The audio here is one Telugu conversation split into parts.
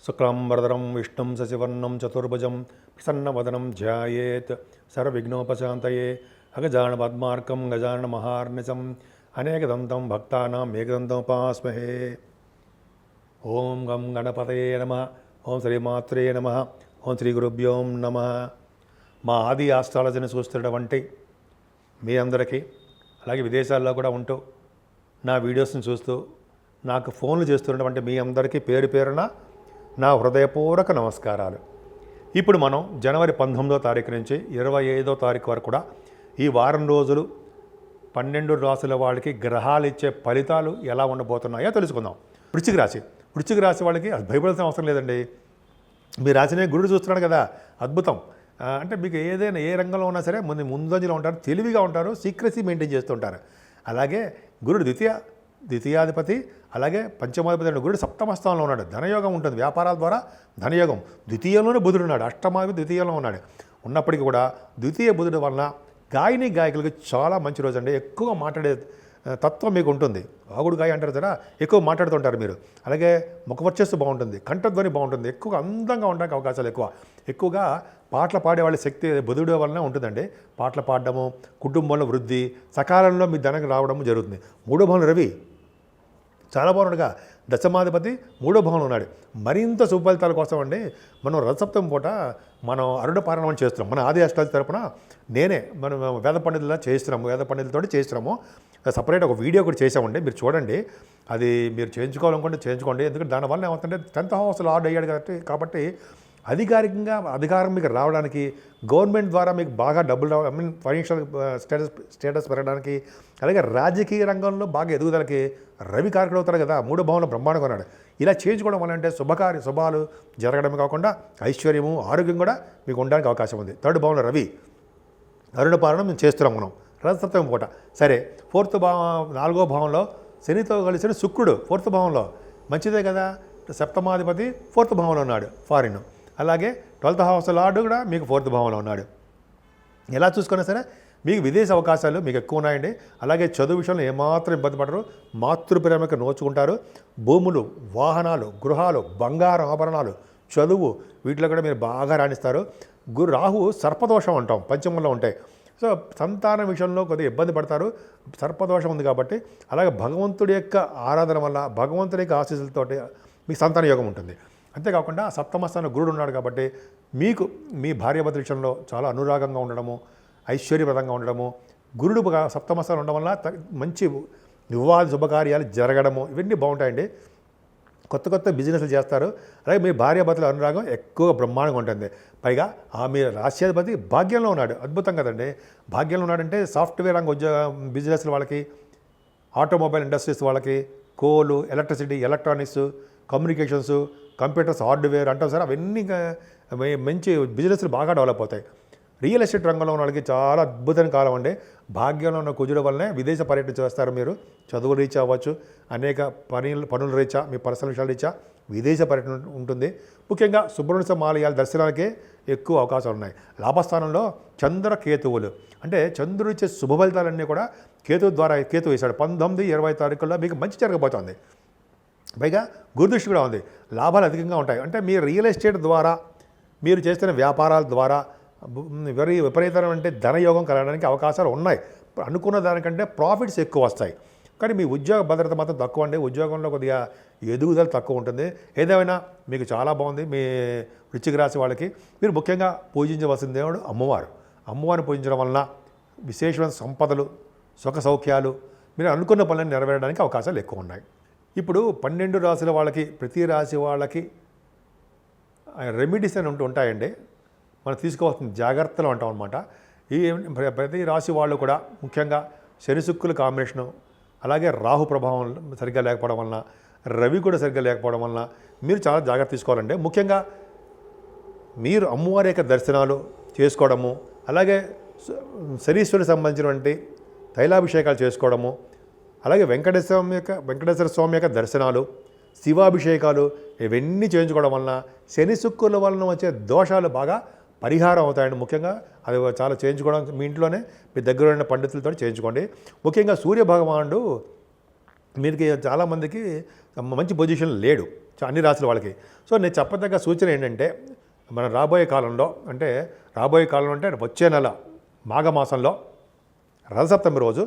శుక్లాంబరధరం విష్ణుం శశివర్ణం చతుర్భుజం ప్రసన్నవదనం ధ్యాయేత్ సర్వవిఘ్నోపశాంతయే అగజాన పద్మార్కం గజానన మహార్నిశం అనేకదంతం భక్తానాం ఏకదంతముపాస్మహే. ఓం గం గణపతయే నమః. ఓం శ్రీమాత్రే నమః. ఓం శ్రీ గురుభ్యో నమః. మా ఆది ఆస్ట్రాలజీని చూస్తున్నటువంటి మీ అందరికీ, అలాగే విదేశాల్లో కూడా ఉంటూ నా వీడియోస్ని చూస్తూ నాకు ఫోన్లు చేస్తున్నటువంటి మీ అందరికీ పేరు పేరున నా హృదయపూర్వక నమస్కారాలు. ఇప్పుడు మనం జనవరి 19వ తారీఖు నుంచి 25వ తారీఖు వరకు కూడా ఈ వారం రోజులు 12 రాశుల వాళ్ళకి గ్రహాలు ఇచ్చే ఫలితాలు ఎలా ఉండబోతున్నాయో తెలుసుకుందాం. వృశ్చిక రాశి వాళ్ళకి అది భయపడాల్సిన అవసరం లేదండి. మీ రాశినే గురుడు చూస్తున్నాడు కదా, అద్భుతం. అంటే మీకు ఏదైనా ఏ రంగంలో ఉన్నా సరే ముందంజలో ఉంటారు, తెలివిగా ఉంటారు, సీక్రసీ మెయింటైన్ చేస్తుంటారు. అలాగే గురుడు ద్వితీయాధిపతి, అలాగే పంచమాధిపతి గురుడు సప్తమ స్థానంలో ఉన్నాడు. ధనయోగం ఉంటుంది, వ్యాపారాల ద్వారా ధనయోగం. ద్వితీయంలోనే బుధుడు ఉన్నాడు, అష్టమాధిపతి ద్వితీయంలో ఉన్నాడు. ఉన్నప్పటికీ కూడా ద్వితీయ బుధుడు వలన గాయకులకి చాలా మంచి రోజు అండి. ఎక్కువగా మాట్లాడే తత్వం మీకు ఉంటుంది. వాగుడు గాయ అంటారు కదా, ఎక్కువ మాట్లాడుతుంటారు మీరు. అలాగే ముఖవర్చస్సు బాగుంటుంది, కంఠధ్వని బాగుంటుంది, ఎక్కువగా అందంగా ఉండడానికి అవకాశాలు ఎక్కువగా పాటలు పాడేవాళ్ళ శక్తి బుధుడు వలన ఉంటుందండి. పాటలు పాడడము, కుటుంబంలో వృద్ధి, సకాలంలో మీ ధనం రావడము జరుగుతుంది. మూడో భావం రవి చాలా బాగున్నాడుగా, దశమాధిపతి మూడో భావంలో ఉన్నాడు. మరింత శుభఫలితాల కోసం అండి మనం రథసప్తమి పూట మనం అరుణ పారాయణం చేస్తున్నాం. మన ఆది అష్టాదశి తరపున మనం వేద పండితులతో చేస్తున్నాము. సపరేట్ ఒక వీడియో కూడా చేసామండి, మీరు చూడండి. అది మీరు చేయించుకోవాలనుకుంటే చేయించుకోండి. ఎందుకంటే దానివల్ల ఏమవుతుంటే 10th హౌస్ లార్డ్ అయ్యాడు కాబట్టి అధికారం మీకు రావడానికి, గవర్నమెంట్ ద్వారా మీకు బాగా డబ్బులు ఫైనాన్షియల్ స్టేటస్ పెరగడానికి, అలాగే రాజకీయ రంగంలో బాగా ఎదుగుదలకి రవి కారకుడు అవుతాడు కదా. మూడో భావంలో బ్రహ్మాండంగా ఉన్నాడు. ఇలా చేయించుకోవడం వల్ల అంటే శుభాలు జరగడమే కాకుండా ఐశ్వర్యము, ఆరోగ్యం కూడా మీకు ఉండడానికి అవకాశం ఉంది. థర్డ్ భావంలో రవి అరుణ పాలన మేము చేస్తున్నాం మనం రథసప్తమి పూట. సరే, నాలుగో భావంలో శనితో కలిసిన శుక్రుడు 4th భావంలో మంచిదే కదా. సప్తమాధిపతి 4th భావంలో ఉన్నాడు, ఫారిన్. అలాగే 12th హౌస్ లార్డు కూడా మీకు 4th భావంలో ఉన్నాడు. ఎలా చూసుకున్నా సరే మీకు విదేశ అవకాశాలు మీకు ఎక్కువ ఉన్నాయండి. అలాగే చదువు విషయంలో ఏమాత్రం ఇబ్బంది పడరు, మాతృప్రేమకు నోచుకుంటారు. భూములు, వాహనాలు, గృహాలు, బంగారం ఆభరణాలు, చదువు, వీటిలో కూడా మీరు బాగా రాణిస్తారు. రాహు సర్పదోషం అంటాం, పంచమంలో ఉంటాయి. సో సంతాన విషయంలో కొద్దిగా ఇబ్బంది పడతారు, సర్పదోషం ఉంది కాబట్టి. అలాగే భగవంతుడి యొక్క ఆరాధన వల్ల, భగవంతుడి యొక్క ఆశీస్సులతోటి మీకు సంతాన యోగం ఉంటుంది. అంతేకాకుండా సప్తమ స్థానంలో గురుడు ఉన్నాడు కాబట్టి మీకు మీ భార్యాభర్తల విషయంలో చాలా అనురాగంగా ఉండడము, ఐశ్వర్యప్రదంగా ఉండడము, గురుడు సప్తమ స్థానం ఉండడం వల్ల మంచి వివాహ శుభకార్యాలు జరగడము, ఇవన్నీ బాగుంటాయండి. కొత్త బిజినెస్లు చేస్తారు. అలాగే మీ భార్యాభర్తల అనురాగం ఎక్కువగా బ్రహ్మాండంగా ఉంటుంది. పైగా మీ రాశ్యాధిపతి భాగ్యంలో ఉన్నాడు, అద్భుతం కదండి. భాగ్యంలో ఉన్నాడంటే సాఫ్ట్వేర్ రంగ బిజినెస్ల వాళ్ళకి, ఆటోమొబైల్ ఇండస్ట్రీస్ వాళ్ళకి, కోలు, electricity, electronics, communications, computers, hardware అంటాం సార్, అవన్నీ మంచి బిజినెస్లు బాగా డెవలప్ అవుతాయి. రియల్ ఎస్టేట్ రంగంలో ఉన్న వాళ్ళకి చాలా అద్భుతమైన కాలం అండి. భాగ్యంలో ఉన్న కుజుడు వల్లనే విదేశ పర్యటన చేస్తారు. మీరు చదువు రీచ్ అవ్వచ్చు, అనేక పనుల రీచా, మీ పర్సనల్ విషయాల రీచా విదేశ పర్యటన ఉంటుంది. ముఖ్యంగా సుబ్రహ్మణ్య ఆలయాల దర్శనానికే ఎక్కువ అవకాశాలు ఉన్నాయి. లాభస్థానంలో చంద్రకేతువులు, అంటే చంద్రుడు ఇచ్చే శుభ ఫలితాలన్నీ కూడా కేతు వేశాడు. 19, 20 తారీఖుల్లో మీకు మంచి జరగబోతోంది. పైగా గురుదృష్టి కూడా ఉంది, లాభాలు అధికంగా ఉంటాయి. అంటే మీ రియల్ ఎస్టేట్ ద్వారా, మీరు చేస్తున్న వ్యాపారాల ద్వారా విపరీతమైన అంటే ధనయోగం కలగడానికి అవకాశాలు ఉన్నాయి. అనుకున్న దానికంటే ప్రాఫిట్స్ ఎక్కువ వస్తాయి. కానీ మీ ఉద్యోగ భద్రత మాత్రం తక్కువ అండి. ఉద్యోగంలో కొద్దిగా ఎదుగుదల తక్కువ ఉంటుంది. ఏదేమైనా మీకు చాలా బాగుంది. మీ వృశ్చిక రాశి వాళ్ళకి మీరు ముఖ్యంగా పూజించవలసిన దేవుడు అమ్మవారిని పూజించడం వలన విశేషమైన సంపదలు, సుఖ సౌఖ్యాలు, మీరు అనుకున్న పనులను నెరవేరడానికి అవకాశాలు ఎక్కువ ఉన్నాయి. ఇప్పుడు 12 రాశుల వాళ్ళకి, ప్రతి రాశి వాళ్ళకి రెమెడీస్ అని ఉంటాయండి. మనం తీసుకోవాల్సిన జాగ్రత్తలు అంటాం అనమాట. ఈ ప్రతి రాశి వాళ్ళు కూడా ముఖ్యంగా శని శుక్రుల కాంబినేషను, అలాగే రాహు ప్రభావం సరిగ్గా లేకపోవడం వలన, రవి కూడా సరిగ్గా లేకపోవడం వలన మీరు చాలా జాగ్రత్త తీసుకోవాలండి. ముఖ్యంగా మీరు అమ్మవారి యొక్క దర్శనాలు చేసుకోవడము, అలాగే శనీశ్వరునికి సంబంధించినటువంటి తైలాభిషేకాలు చేసుకోవడము, అలాగే వెంకటేశ్వర స్వామి యొక్క దర్శనాలు, శివాభిషేకాలు, ఇవన్నీ చేయించుకోవడం వలన శని శుక్రుల వలన వచ్చే దోషాలు బాగా పరిహారం అవుతాయండి. ముఖ్యంగా అది చాలా చేయించుకోవడం మీ ఇంట్లోనే మీ దగ్గర ఉన్న పండితులతో చేయించుకోండి. ముఖ్యంగా సూర్య భగవానుడు మీకు చాలామందికి మంచి పొజిషన్ లేడు, అన్ని రాశుల వాళ్ళకి. సో నేను చెప్పదగ్గ సూచన ఏంటంటే మన రాబోయే కాలంలో అంటే వచ్చే నెల మాఘమాసంలో రథసప్తమి రోజు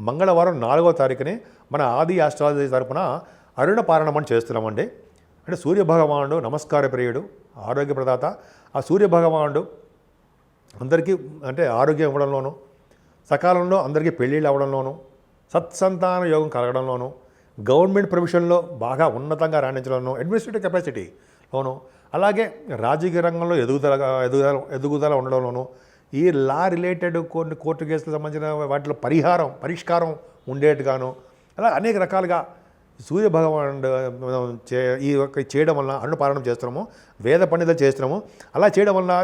మంగళవారం 4వ తారీఖుని మన ఆది ఆస్ట్రాలజీ తరపున అరుణ పారణమని చేస్తున్నామండి. అంటే సూర్యభగవానుడు నమస్కార ప్రియుడు, ఆరోగ్య ప్రదాత. ఆ సూర్యభగవానుడు అందరికీ అంటే ఆరోగ్యం ఇవ్వడంలోనూ, సకాలంలో అందరికీ పెళ్ళిళ్ళు అవ్వడంలోనూ, సత్సంతాన యోగం కలగడంలోనూ, గవర్నమెంట్ ప్రొఫెషన్లో బాగా ఉన్నతంగా రాణించడంలోనూ, అడ్మినిస్ట్రేటివ్ కెపాసిటీలోనూ, అలాగే రాజకీయ రంగంలో ఎదుగుదల ఉండడంలోనూ, ఈ లా రిలేటెడ్ కొన్ని కోర్టు కేసులకు సంబంధించిన వాటిలో పరిష్కారం ఉండేట్టుగాను అలా అనేక రకాలుగా సూర్యభగవానుడు ఈ యొక్క చేయడం వలన అరుణపారణం చేస్తున్నాము, వేద పండితులు చేస్తున్నాము. అలా చేయడం వలన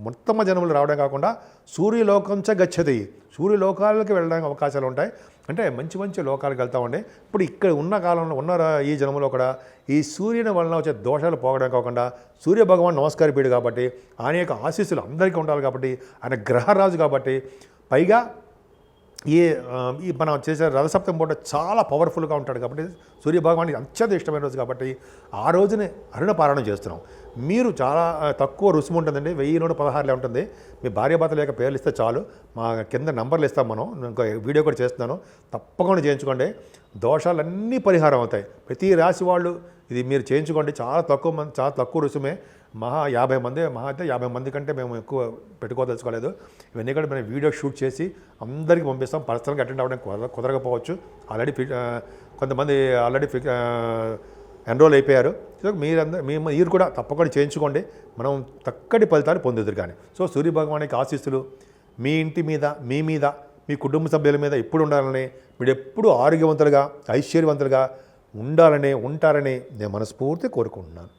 మొత్తం జనములు రావడం కాకుండా సూర్యలోకంచ గచ్చతి, సూర్యలోకాలకి వెళ్ళడానికి అవకాశాలు ఉంటాయి. అంటే మంచి మంచి లోకాలకు వెళ్తామండి. ఇప్పుడు ఇక్కడ ఉన్న కాలంలో ఈ జనములో కూడా ఈ సూర్యుని వలన వచ్చే దోషాలు పోవడం కాకుండా సూర్యభగవాన్ నమస్కారపీడు కాబట్టి ఆయన యొక్క ఆశీస్సులు అందరికీ ఉండాలి కాబట్టి ఆయన గ్రహరాజు కాబట్టి పైగా ఈ మనం చేసే రథసప్తమి పూట చాలా పవర్ఫుల్గా ఉంటాడు కాబట్టి సూర్యభగవానికి అత్యంత ఇష్టమైన రోజు కాబట్టి ఆ రోజునే అరుణపారణం చేస్తున్నాం. మీరు చాలా తక్కువ రుసుము ఉంటుందండి, 1116 ఉంటుంది. మీ భార్యాభర్తల యొక్క పేర్లు ఇస్తే చాలు, మా కింద నంబర్లు ఇస్తాం. మనం ఇంకో వీడియో కూడా చేస్తున్నాను, తప్పకుండా చేయించుకోండి. దోషాలన్నీ పరిహారం అవుతాయి. ప్రతి రాశి వాళ్ళు ఇది మీరు చేయించుకోండి. చాలా తక్కువ రుసుమే. 50 మంది అయితే 50 మంది కంటే మేము ఎక్కువ పెట్టుకోదలుచుకోలేదు. ఇవన్నీ కూడా మేము వీడియో షూట్ చేసి అందరికీ పంపిస్తాం. పర్సనల్గా అటెండ్ అవ్వడానికి కుదరకపోవచ్చు. కొంతమంది ఆల్రెడీ ఎన్రోల్ అయిపోయారు. సో మీరు కూడా తప్పకుండా చేయించుకోండి. మనం చక్కటి ఫలితాలు పొందుదురు కానీ. సో సూర్యభగవానికి ఆశీస్సులు మీ ఇంటి మీద, మీ మీద, మీ కుటుంబ సభ్యుల మీద ఎప్పుడు ఉండాలని, మీరు ఎప్పుడు ఆరోగ్యవంతులుగా ఐశ్వర్యవంతులుగా ఉంటారని నేను మనస్ఫూర్తి కోరుకుంటున్నాను.